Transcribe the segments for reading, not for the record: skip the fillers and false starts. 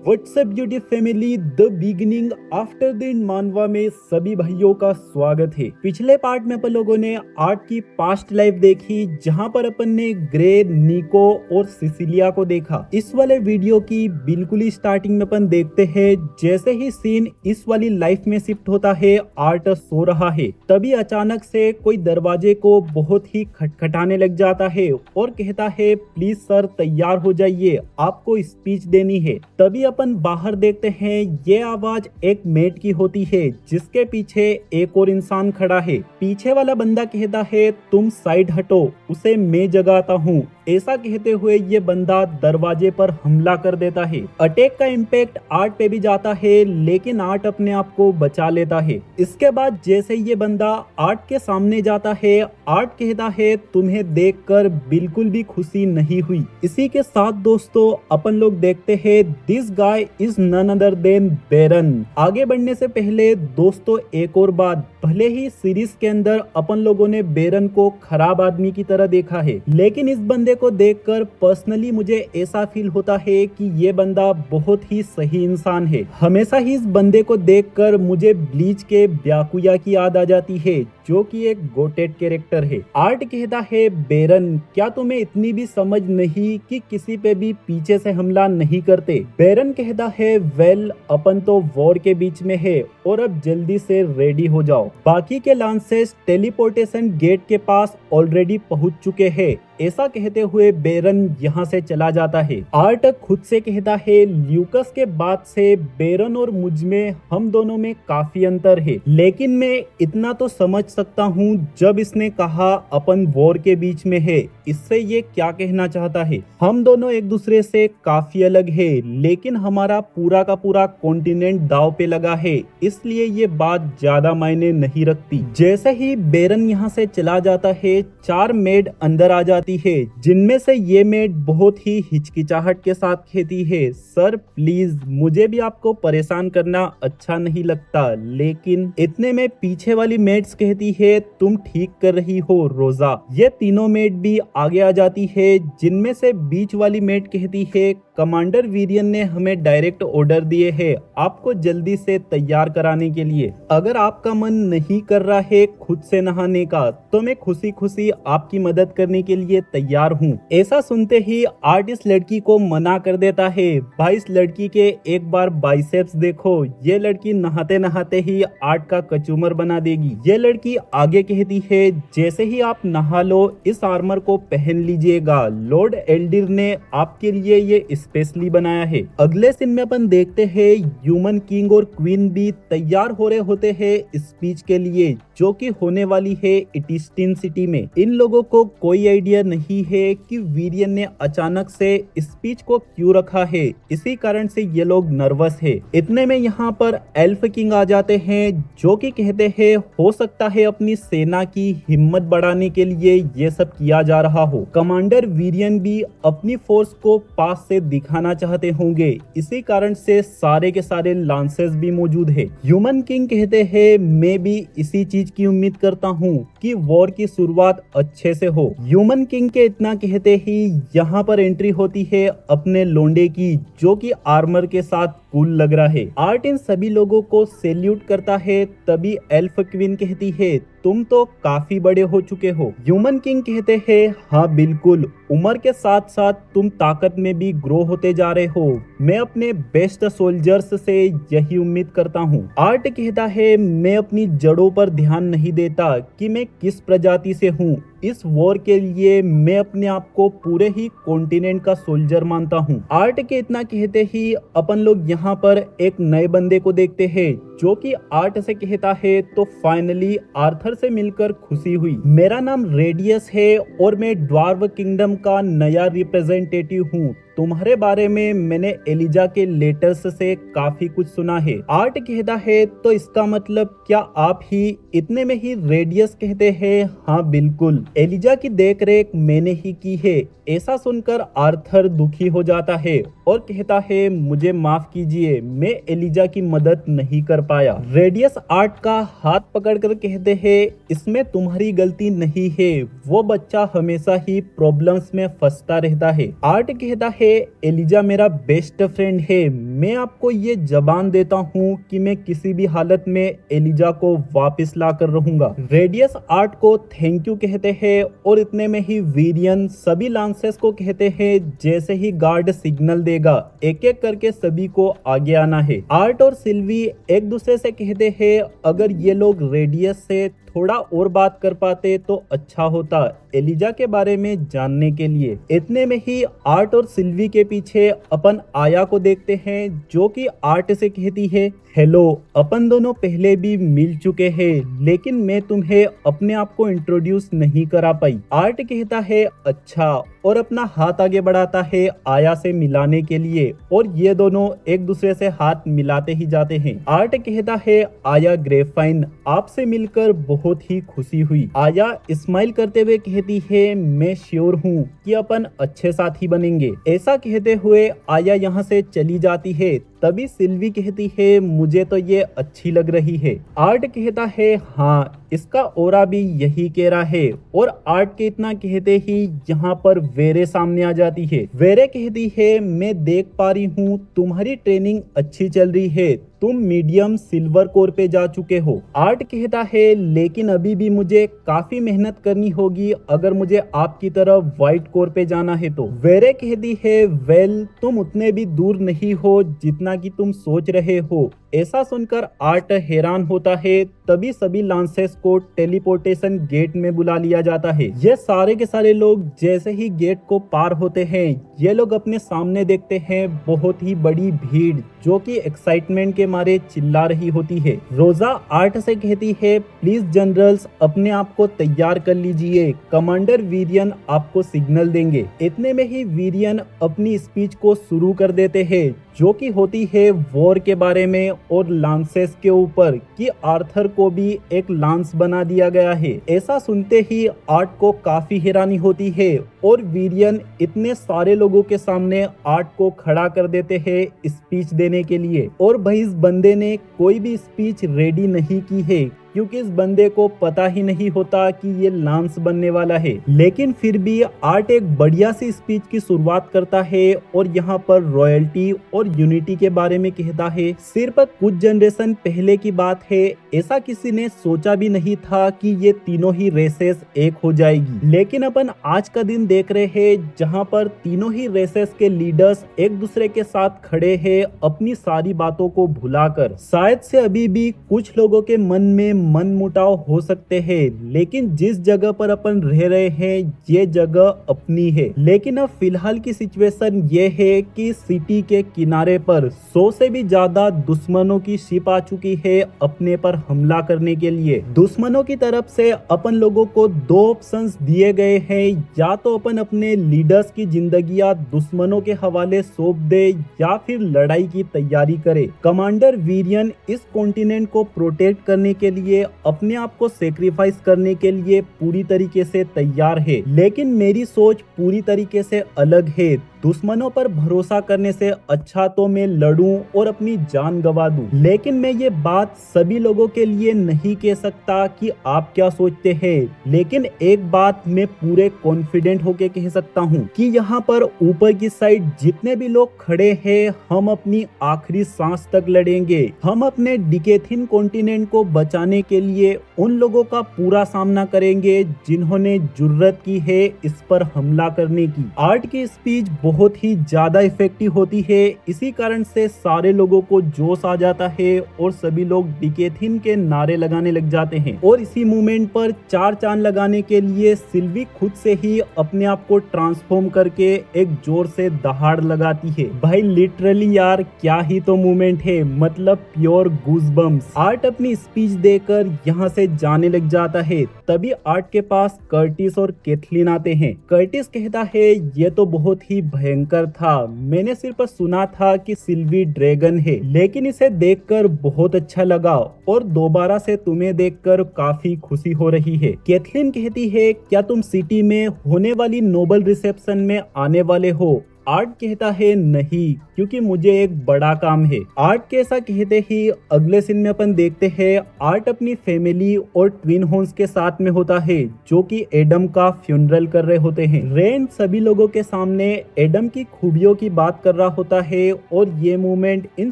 WhatsApp beauty family the beginning after the मानवा में सभी भाइयों का स्वागत है। पिछले पार्ट में अपन लोगों ने आर्ट की पास्ट लाइफ देखी, जहां पर अपन ने ग्रे, निको और सिसिलिया को देखा। इस वाले वीडियो की बिल्कुल ही स्टार्टिंग में अपन देखते हैं, जैसे ही सीन इस वाली लाइफ में शिफ्ट होता है, आर्ट सो रहा है, तभी अचानक से कोई दरवाजे को बहुत ही खटखटाने लग जाता है और कहता है प्लीज सर तैयार हो जाइए, आपको स्पीच देनी है। तभी अपन बाहर देखते हैं, ये आवाज एक मेट की होती है, जिसके पीछे एक और इंसान खड़ा है। पीछे वाला बंदा कहता है तुम साइड हटो, उसे मैं जगाता हूँ। ऐसा कहते हुए ये बंदा दरवाजे पर हमला कर देता है। अटैक का इम्पैक्ट आर्ट पे भी जाता है, लेकिन आर्ट अपने आप को बचा लेता है। इसके बाद जैसे ये बंदा आर्ट के सामने जाता है, आर्ट कहता है तुम्हें देखकर बिल्कुल भी खुशी नहीं हुई। इसी के साथ दोस्तों अपन लोग देखते हैं this guy is none other than Baron. आगे बढ़ने से पहले दोस्तों एक और बात, भले ही सीरीज के अंदर अपन लोगों ने बेरन को खराब आदमी की तरह देखा है, लेकिन इस बंदे को देखकर पर्सनली मुझे ऐसा फील होता है कि ये बंदा बहुत ही सही इंसान है। हमेशा ही इस बंदे को देखकर मुझे ब्लीच के ब्याकुया की याद आ जाती है, जो कि एक गोटेड कैरेक्टर है। आर्ट कहता है बेरन, क्या तुम्हें इतनी भी समझ नहीं कि किसी पे भी पीछे से हमला नहीं करते। बेरन कहता है वेल, अपन तो वॉर के बीच में है और अब जल्दी से रेडी हो जाओ। बाकी के लांसेस टेलीपोर्टेशन गेट के पास ऑलरेडी पहुंच चुके हैं। ऐसा कहते हुए बेरन यहाँ से चला जाता है। आर्ट खुद से कहता है ल्यूकस के बाद से बेरन और मुझ में, हम दोनों में काफी अंतर है, लेकिन मैं इतना तो समझ सकता हूँ जब इसने कहा अपन वॉर के बीच में है, इससे ये क्या कहना चाहता है। हम दोनों एक दूसरे से काफी अलग है, लेकिन हमारा पूरा का पूरा कॉन्टिनेंट दाव पे लगा है, इसलिए ये बात ज्यादा मायने नहीं रखती। जैसे ही बेरन यहाँ से चला जाता है, 4 मेड अंदर आ जाती है, जिनमें से ये मेड बहुत ही हिचकिचाहट के साथ कहती है सर प्लीज, मुझे भी आपको परेशान करना अच्छा नहीं लगता, लेकिन इतने में पीछे वाली मेड्स कहती है तुम ठीक कर रही हो रोजा। ये तीनों मेड भी आगे आ जाती है, जिनमें से बीच वाली मेड कहती है कमांडर वीरियन ने हमें डायरेक्ट ऑर्डर दिए हैं आपको जल्दी से तैयार कराने के लिए। अगर आपका मन नहीं कर रहा है खुद से नहाने का, तो मैं खुशी खुशी आपकी मदद करने के लिए तैयार हूँ। ऐसा सुनते ही आर्ट इस लड़की को मना कर देता है। भाई इस लड़की के एक बार बाइसेप्स देखो, ये लड़की नहाते नहाते ही आर्ट का कचूमर बना देगी। ये लड़की आगे कहती है जैसे ही आप नहा लो इस आर्मर को पहन लीजिएगा, लॉर्ड एल्डिर ने आपके लिए ये स्पेशली बनाया है। अगले सीन में अपन देखते हैं ह्यूमन किंग और क्वीन भी तैयार हो रहे होते हैं स्पीच के लिए, जो कि होने वाली है इटिस्टिन सिटी में। इन लोगों को कोई आइडिया नहीं है कि वीरियन ने अचानक से स्पीच को क्यों रखा है, इसी कारण से ये लोग नर्वस है। इतने में यहाँ पर एल्फ किंग आ जाते हैं, जो कि कहते हैं हो सकता है अपनी सेना की हिम्मत बढ़ाने के लिए ये सब किया जा रहा हो। कमांडर वीरियन भी अपनी फोर्स को पास से दिखाना चाहते होंगे, इसी कारण से सारे के सारे लांसेस भी मौजूद है। ह्यूमन किंग कहते हैं मैं भी इसी चीज की उम्मीद करता हूँ कि वॉर की शुरुआत अच्छे से हो। ह्यूमन किंग के इतना कहते ही यहाँ पर एंट्री होती है अपने लोंडे की, जो कि आर्मर के साथ कूल लग रहा है। आर्ट इन सभी लोगों को सैल्यूट करता है, तभी एल्फ क्वीन कहती है तुम तो काफी बड़े हो चुके हो। ह्यूमन किंग कहते हैं हाँ बिल्कुल, उम्र के साथ साथ तुम ताकत में भी ग्रो होते जा रहे हो, मैं अपने बेस्ट सोल्जर्स से यही उम्मीद करता हूँ। आर्ट कहता है मैं अपनी जड़ों पर ध्यान नहीं देता कि मैं किस प्रजाति से हूँ, इस वॉर के लिए मैं अपने आप को पूरे ही कॉन्टिनेंट का सोल्जर मानता हूँ। आर्ट के इतना कहते ही अपन लोग यहाँ पर एक नए बंदे को देखते हैं, जो कि आर्ट से कहता है तो फाइनली आर्थर से मिलकर खुशी हुई। मेरा नाम रेडियस है और मैं ड्वार्व किंगडम का नया रिप्रेजेंटेटिव हूँ। तुम्हारे बारे में मैंने एलिजा के लेटर्स से काफी कुछ सुना है। आर्ट कहता है तो इसका मतलब क्या आप ही? इतने में ही रेडियस कहते हैं हाँ बिल्कुल, एलिजा की देखरेख मैंने ही की है। ऐसा सुनकर आर्थर दुखी हो जाता है और कहता है मुझे माफ कीजिए कीजिए, मैं एलिजा की मदद नहीं कर पाया। रेडियस आर्ट का हाथ पकड़कर कहते हैं, इसमें तुम्हारी गलती नहीं है, वो बच्चा हमेशा ही प्रॉब्लम्स में फंसता रहता है। आर्ट कहता है, एलिजा मेरा बेस्ट फ्रेंड है, मैं आपको ये जबान देता हूँ कि मैं किसी भी हालत में एलिजा को वापस ला कर रहूंगा। रेडियस आर्ट को थैंक यू कहते हैं और इतने में ही वीरियन सभी लांसेस को कहते हैं, जैसे ही गार्ड सिग्नल देगा एक एक करके सभी को आगे आना है। आर्ट और सिल्वी एक दूसरे से कहते हैं, अगर ये लोग रेडियस से थोड़ा और बात कर पाते तो अच्छा होता एलिजा के बारे में जानने के लिए। इतने में ही आर्ट और सिल्वी के पीछे अपन आया को देखते हैं, जो कि आर्ट से कहती है, हेलो, अपन दोनों पहले भी मिल चुके हैं, लेकिन मैं तुम्हें अपने आप को इंट्रोड्यूस नहीं करा पाई। आर्ट कहता है अच्छा, और अपना हाथ आगे बढ़ाता है आया से मिलाने के लिए, और ये दोनों एक दूसरे से हाथ मिलाते ही जाते हैं। आर्ट कहता है, आया ग्रेफाइन, आपसे मिलकर बहुत ही खुशी हुई। आया स्माइल करते हुए कहती है, मैं श्योर हूँ कि अपन अच्छे साथी बनेंगे। ऐसा कहते हुए आया यहाँ से चली जाती है। तभी सिल्वी कहती है, मुझे तो ये अच्छी लग रही है। आर्ट कहता है, हाँ, इसका ओरा भी यही कह रहा है। और आर्ट के इतना कहते ही यहाँ पर वेरे सामने आ जाती है। वेरे कहती है, मैं देख पा रही हूँ तुम्हारी ट्रेनिंग अच्छी चल रही है, तुम मीडियम सिल्वर कोर पे जा चुके हो। आर्ट कहता है, लेकिन अभी भी मुझे काफी मेहनत करनी होगी अगर मुझे आपकी तरह व्हाइट कोर पे जाना है तो। वेरे कहती है, वेल, तुम उतने भी दूर नहीं हो जितना कि तुम सोच रहे हो। ऐसा सुनकर आर्ट हैरान होता है। तभी सभी लांसेस को टेलीपोर्टेशन गेट में बुला लिया जाता है। ये सारे के सारे लोग जैसे ही गेट को पार होते हैं, ये लोग अपने सामने देखते हैं बहुत ही बड़ी भीड़, जो कि एक्साइटमेंट के मारे चिल्ला रही होती है। रोजा आर्ट से कहती है, प्लीज जनरल्स, अपने आप को तैयार कर लीजिए, कमांडर वीरियन आपको सिग्नल देंगे। इतने में ही वीरियन अपनी स्पीच को शुरू कर देते हैं, जो कि होती है वॉर के बारे में और लांसेस के ऊपर, कि आर्थर को भी एक लांस बना दिया गया है। ऐसा सुनते ही आर्ट को काफी हैरानी होती है और वीरियन इतने सारे लोगों के सामने आर्ट को खड़ा कर देते हैं स्पीच देने के लिए। और भाई इस बंदे ने कोई भी स्पीच रेडी नहीं की है, क्योंकि इस बंदे को पता ही नहीं होता कि ये लांस बनने वाला है। लेकिन फिर भी आर्ट एक बढ़िया सी स्पीच की शुरुआत करता है और यहाँ पर रॉयल्टी और यूनिटी के बारे में कहता है। सिर्फ कुछ जनरेशन पहले की बात है, ऐसा किसी ने सोचा भी नहीं था कि ये तीनों ही रेसेस एक हो जाएगी। लेकिन अपन आज का दिन देख रहे हैं, जहाँ पर तीनों ही रेसेस के लीडर्स एक दूसरे के साथ खड़े हैं अपनी सारी बातों को भुलाकर। शायद से अभी भी कुछ लोगों के मन में मन मुटाव हो सकते हैं, लेकिन जिस जगह पर अपन रह रहे हैं ये जगह अपनी है। लेकिन अब फिलहाल की सिचुएशन ये है कि सिटी के किनारे पर 100 से भी ज्यादा दुश्मनों की शिप आ चुकी है अपने पर हमला करने के लिए। दुश्मनों की तरफ से अपन लोगों को दो ऑप्शंस दिए गए हैं, या तो अपन अपने लीडर्स की जिंदगियां दुश्मनों के हवाले सौंप दे या फिर लड़ाई की तैयारी करे। कमांडर वीरियन इस कॉन्टिनेंट को प्रोटेक्ट करने के लिए अपने आप को सेक्रीफाइस करने के लिए पूरी तरीके से तैयार है। लेकिन मेरी सोच पूरी तरीके से अलग है। दुश्मनों पर भरोसा करने से अच्छा तो मैं लड़ूं और अपनी जान गंवा दूं। लेकिन मैं ये बात सभी लोगों के लिए नहीं कह सकता कि आप क्या सोचते हैं। लेकिन एक बात मैं पूरे कॉन्फिडेंट होके कह सकता हूँ कि यहाँ पर ऊपर की साइड जितने भी लोग खड़े हैं, हम अपनी आखिरी सांस तक लड़ेंगे। हम अपने डिकेथिन कॉन्टिनेंट को बचाने के लिए उन लोगों का पूरा सामना करेंगे जिन्होंने जुर्रत की है इस पर हमला करने की। आर्ट की स्पीच बहुत ही ज्यादा इफेक्टिव होती है, इसी कारण से सारे लोगों को जोश आ जाता है और सभी लोग डिकेथिन के नारे लगाने लग जाते हैं। और इसी मोमेंट पर चार चांद लगाने के लिए सिल्वी खुद से ही अपने आप को ट्रांसफॉर्म करके एक जोर से दहाड़ लगाती है। भाई लिटरली यार क्या ही तो मोमेंट है, मतलब प्योर गूज़बम्प्स। आर्ट अपनी स्पीच देकर यहाँ से जाने लग जाता है। तभी आर्ट के पास कर्टिस और कैथलीन आते हैं। कर्टिस कहता है, ये तो बहुत ही भयंकर था, मैंने सिर्फ सुना था कि सिल्वी ड्रैगन है, लेकिन इसे देखकर बहुत अच्छा लगा और दोबारा से तुम्हें देखकर काफी खुशी हो रही है। कैथलीन कहती है, क्या तुम सिटी में होने वाली नोबल रिसेप्शन में आने वाले हो? आर्ट कहता है नहीं, क्योंकि मुझे एक बड़ा काम है। आर्ट के ऐसा कहते ही अगले सीन में अपन देखते हैं आर्ट अपनी फैमिली और ट्विन होम्स के साथ में होता है, जो कि एडम का फ्यूनरल कर रहे होते हैं। रेन सभी लोगों के सामने एडम की खूबियों की बात कर रहा होता है और ये मोमेंट इन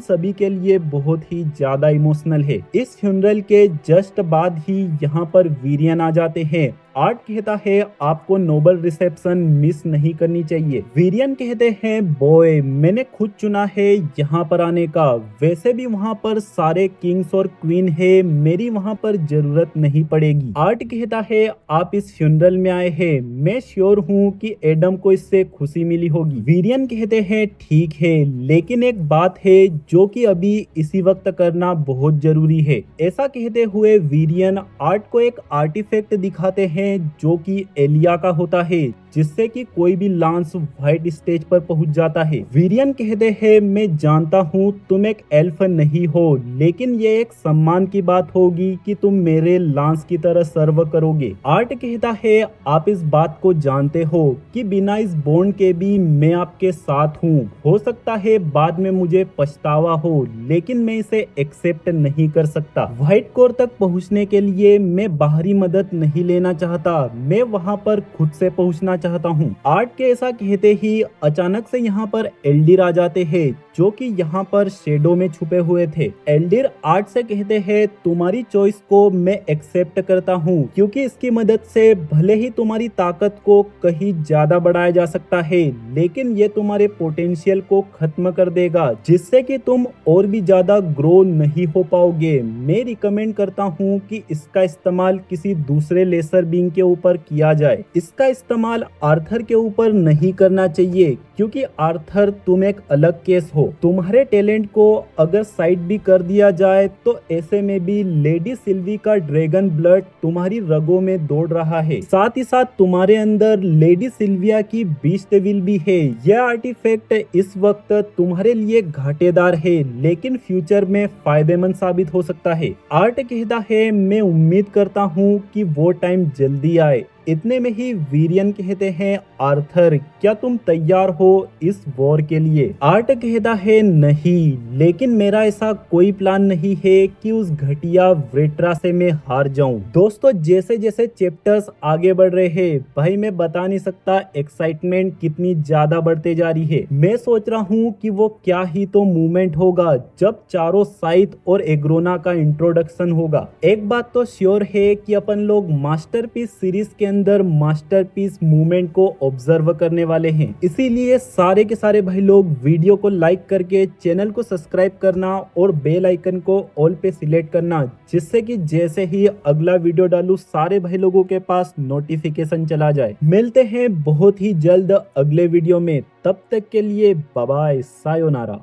सभी के लिए बहुत ही ज्यादा इमोशनल है। इस फ्यूनरल के जस्ट बाद ही यहाँ पर वीरियन आ जाते हैं। आर्ट कहता है आपको नोबल रिसेप्शन मिस नहीं करनी चाहिए। वीरियन कहते हैं बॉय मैंने खुद चुना है यहाँ पर आने का, वैसे भी वहाँ पर सारे किंग्स और क्वीन है, मेरी वहाँ पर जरूरत नहीं पड़ेगी। आर्ट कहता है आप इस फ्यूनरल में आए हैं, मैं श्योर हूँ कि एडम को इससे खुशी मिली होगी। वीरियन कहते हैं ठीक है, लेकिन एक बात है जो कि अभी इसी वक्त करना बहुत जरूरी है। ऐसा कहते हुए वीरियन आर्ट को एक आर्टिफैक्ट दिखाते हैं जो कि एलिया का होता है, जिससे कि कोई भी लांस व्हाइट स्टेज पर पहुंच जाता है। वीरियन कहते हैं मैं जानता हूँ तुम एक एल्फ नहीं हो, लेकिन ये एक सम्मान की बात होगी कि तुम मेरे लांस की तरह सर्व करोगे। आर्ट कहता है आप इस बात को जानते हो कि बिना इस बॉन्ड के भी मैं आपके साथ हूँ। हो सकता है बाद में मुझे पछतावा हो, लेकिन मैं इसे एक्सेप्ट नहीं कर सकता। व्हाइट कोर तक पहुँचने के लिए मैं बाहरी मदद नहीं लेना चाहता, मैं वहाँ पर खुद से पहुँचना चाहता हूँ। आर्ट के ऐसा कहते ही अचानक से यहाँ पर एल्डिर आ जाते हैं, जो कि यहाँ पर शेडो में छुपे हुए थे। एल्डिर आर्ट से कहते हैं तुम्हारी चॉइस को मैं एक्सेप्ट करता हूँ, क्योंकि इसकी मदद से भले ही तुम्हारी ताकत को कहीं ज्यादा बढ़ाया जा सकता है, लेकिन ये तुम्हारे पोटेंशियल को खत्म कर देगा, जिससे कि तुम और भी ज्यादा ग्रो नहीं हो पाओगे। मैं रिकमेंड करता हूँ कि इसका इस्तेमाल किसी दूसरे लेसर बीइंग के ऊपर किया जाए। इसका इस्तेमाल आर्थर के ऊपर नहीं करना चाहिए, क्योंकि आर्थर तुम एक अलग केस हो। तुम्हारे टैलेंट को अगर साइड भी कर दिया जाए तो ऐसे में भी लेडी सिल्वी का ड्रैगन ब्लड तुम्हारी रगों में दौड़ रहा है, साथ ही साथ तुम्हारे अंदर लेडी सिल्विया की बीस्ट विल भी है। यह आर्टिफैक्ट इस वक्त तुम्हारे लिए घाटेदार है, लेकिन फ्यूचर में फायदेमंद साबित हो सकता है। आर्ट कहता है मैं उम्मीद करता हूँ कि वो टाइम जल्दी आए। इतने में ही वीरियन कहते हैं आर्थर क्या तुम तैयार हो इस वॉर के लिए? आर्ट कहता है नहीं, लेकिन मेरा ऐसा कोई प्लान नहीं है कि उस घटिया वेट्रा से मैं हार जाऊं। दोस्तों जैसे जैसे चैप्टर्स आगे बढ़ रहे हैं, भाई मैं बता नहीं सकता एक्साइटमेंट कितनी ज्यादा बढ़ते जा रही है। मैं सोच रहा हूँ कि वो क्या ही तो मूवमेंट होगा जब चारों साइथ और एग्रोना का इंट्रोडक्शन होगा। एक बात तो श्योर है कि अपन लोग मास्टरपीस सीरीज के अंदर मास्टरपीस मूवमेंट को ऑब्जर्व करने वाले हैं। इसीलिए सारे के सारे भाई लोग वीडियो को लाइक करके चैनल को सब्सक्राइब करना और बेल आइकन को ऑल पे सिलेक्ट करना, जिससे कि जैसे ही अगला वीडियो डालूं सारे भाई लोगों के पास नोटिफिकेशन चला जाए। मिलते हैं बहुत ही जल्द अगले वीडियो में, तब तक के लिए बाय बाय, सायोनारा।